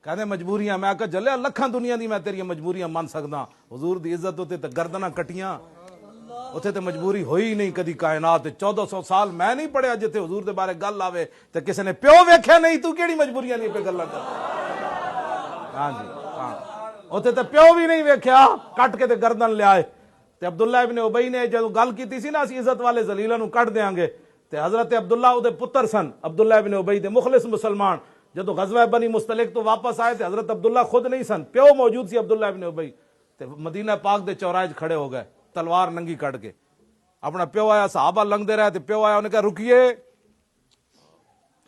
کہتے مجبوریاں، میں آکا جلیا لکھاں دنیا دی میں تیری مجبوریاں مان سکدا، حضور دی عزت ہوتے تے گردناں کٹیاں، اتنے تے مجبوری ہوئی نہیں کدی کائنات 1400 سال میں نہیں پڑھیا جتھے حضور دے بارے گل آوے تے کسے نے پیو ویکھیا نہیں، تو کیڑی مجبوریاں نہیں پہ گلاں کر؟ ہاں جی ہاں، اتنے تے پیو بھی نہیں ویکھیا، کٹ کے تے گردن لیا تے عبداللہ ابن ابی نے جدوں گل کیتی سی نا اسی عزت والے ذلیلاں نوں کٹ دیاں گے، تے حضرت عبداللہ او دے پتر سن، عبداللہ ابن ابی دے مخلص مسلمان، جدو غزوہ بنی مستلق تو واپس آئے تے حضرت عبداللہ خود نہیں سن، پیو موجود سی عبداللہ ابن ابی، تے مدینہ پاک دے چوراہے کھڑے ہو گئے تلوار ننگی کٹ کے، اپنا پیو آیا، صحابہ لنگ دے رہے تے پیو آیا، انہیں کہا رکیے،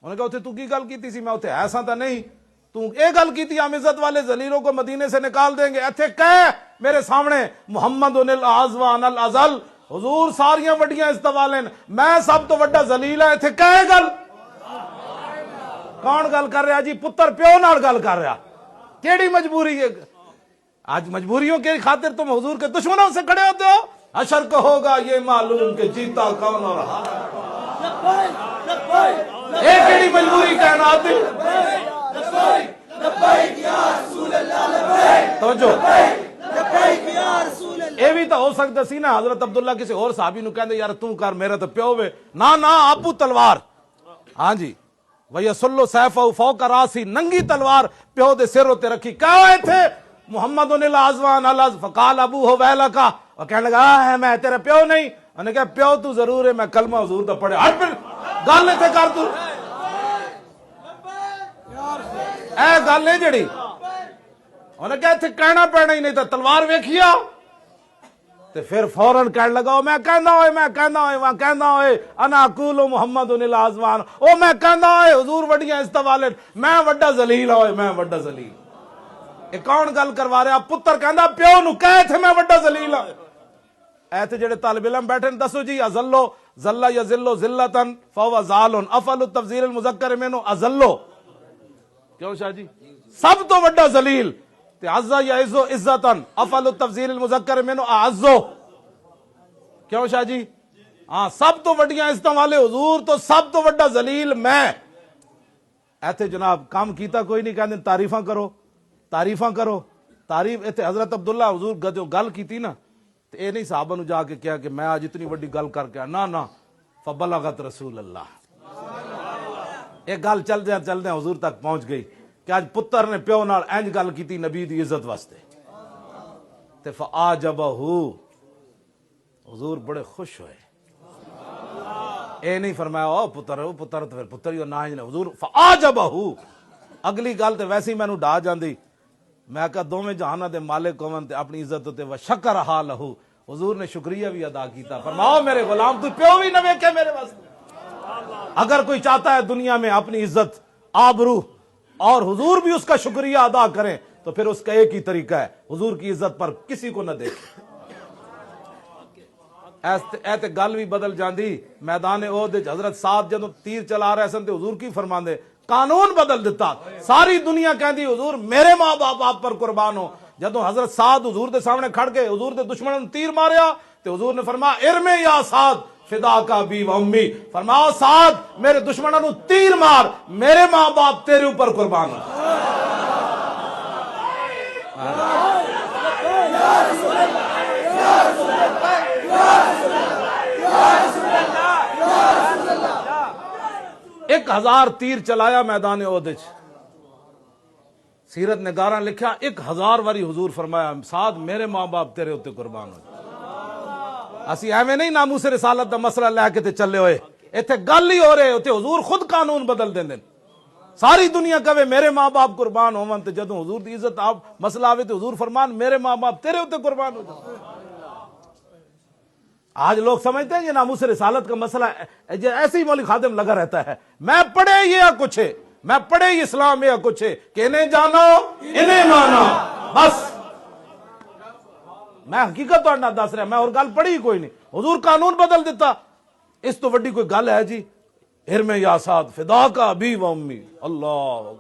انہیں کہا اتھے تو کی گل کیتی سی؟ میں اتھے ایسا تا نہیں، تو اے گل کیتی ہم عزت والے ذلیلوں کو مدینے سے نکال دیں گے، ایتھے کہہ میرے سامنے محمد الاعز وان الازل، حضور ساریاں وڈیاں استوالیں، میں سب تو وڈا ذلیل ہے، ایتھے کہے گل کون گل کر رہا جی؟ پتر پیو نال گل کر رہا، کیڑی مجبوری ہے؟ آج مجبوریوں کے خاطر تم حضور کے دشمنوں سے کھڑے ہوتے ہو، حشر کو ہوگا یہ معلوم کہ جیتا کون اور ہارا، ایک کیڑی مجبوری کائنات دی؟ توجہ، اے بھی تو ہو سکتا سی نا حضرت عبداللہ کسی اور صحابی نو کہندے یار تو کر میرا تو پیو وے، نا آپو تلوار، ہاں جی وَيَسُلُّ سَيْفَهُ فَوْقَ رَاسِهِ، ننگی تلوار پیو دے سر تے رکھی، کہا تھے محمد الاعز وان الازل، فقال ابوہ ویلکا، اور کہنے لگا ہے میں تیرا پیو نہیں، انہوں نے کہا پیو تو ضرور ہے، میں کلمہ حضور دا پڑھے، ہٹ پھر گل تے کر تو، اے گل نہیں جڑی، انہوں نے کہا اتنے کہنا پینا ہی نہیں تھا، تلوار ویکھیا تے پھر فوراً کہنے لگا میں کہنا ہوئے انا اقول محمد الاعز وان، او میں کہنا ہوئے حضور وڈیاں استوالن، میں وڈا ذلیل ہوئے، میں وڈا ذلیل، یہ کون گل کروا رہا؟ پتر کہندا پیو نو کہے تھے میں وڈا ذلیل ہوں، ایتھے جڑے طالب علم بیٹھے دسو جی ازلو ذل یذل ذلتن فهو ذال، افعل التفضیل المذکر منو ازلو، کیوں شاہ جی؟ سب تو وڈا ذلیل تے عزا یعزو عزتن، افعل التفضیل المذکر منو اعزو، کیوں شاہ جی؟ ہاں سب تو وڈیاں عزتوں والے حضور تو سب تو وڈا ذلیل میں، ایتھے جناب کام کیتا کوئی نہیں، کہندے تعریفاں کرو تعریف، ایتھے حضرت عبداللہ حضور جو گل کیتی نا تے اے نہیں صحابہ نو جا کے کہا کہ میں آج اتنی وڈی گل کر کے نا فبلغت رسول اللہ، ایک گل چل دے حضور تک پہنچ گئی کہ آج پتر نے پیو نال اینج گل کیتی نبی دی عزت واسطے، تے فاعجبہ، حضور بڑے خوش ہوئے، اے نہیں فرمایا او پتر تو پھر پتر ہی نہ ہی، حضور فاعجبہ، اگلی گل تے ویسے ہی مینوں ڈا جاندی، میں کہا دوویں جہاناں دے مالک ہون تے اپنی عزت تے وشکرھا لہو، حضور نے شکریہ بھی ادا کیتا، فرماؤ میرے غلام تو پیو بھی نہ ویکھے میرے واسطے، اگر کوئی چاہتا ہے دنیا میں اپنی عزت آبرو اور حضور بھی اس کا شکریہ ادا کریں تو پھر اس کا ایک ہی طریقہ ہے، حضور کی عزت پر کسی کو نہ دیکھیں، ایتے گل بھی بدل جاندی، میدان احد حضرت سعد جدوں تیر چلا رہے سن تے حضور کی فرماندے قانون بدل دیتا، ساری دنیا کہندی حضور میرے ماں باپ آپ پر قربان ہو، جدوں حضرت سعد حضور دے سامنے کھڑ کے حضور دے دشمنوں نے تیر ماریا تے حضور نے فرمایا ارمے یا سعد فداک ابی و امی، فرماؤ سعد میرے دشمنوں نے تیر مار، میرے ماں باپ تیرے اوپر قربان ہو، ایک 1000 تیر چلایا میدان احد، سیرت نگاراں لکھیا 1000 واری حضور فرمایا سعد میرے ماں باپ تیرے ہوتے قربان ہو، اسی ایویں نہیں ناموس رسالت دا مسئلہ لے کے تے چلے ہوئے، ایتھے گل ہی ہو رہے ہوتے حضور خود قانون بدل دیں، ساری دنیا کہے میرے ماں باپ قربان ہون تے جدوں حضور دی عزت آپ مسئلہ آوے تے حضور فرمان میرے ماں باپ تیرے ہوتے قربان ہو جائے۔ آج لوگ سمجھتے ہیں یہ ناموس رسالت کا مسئلہ ایسے ہی مولوی خادم لگا رہتا ہے، میں پڑھے یہ کچھ ہے، میں پڑھے اسلام یہ کچھ ہے کہ انہیں جانو انہیں مانا، بس میں حقیقت تو نہ دس رہا، میں اور گل پڑھی ہی کوئی نہیں، حضور قانون بدل دیتا، اس تو وڈی کوئی گل ہے جی؟ ارمے یا سعد فداک ابی و امی، اللہ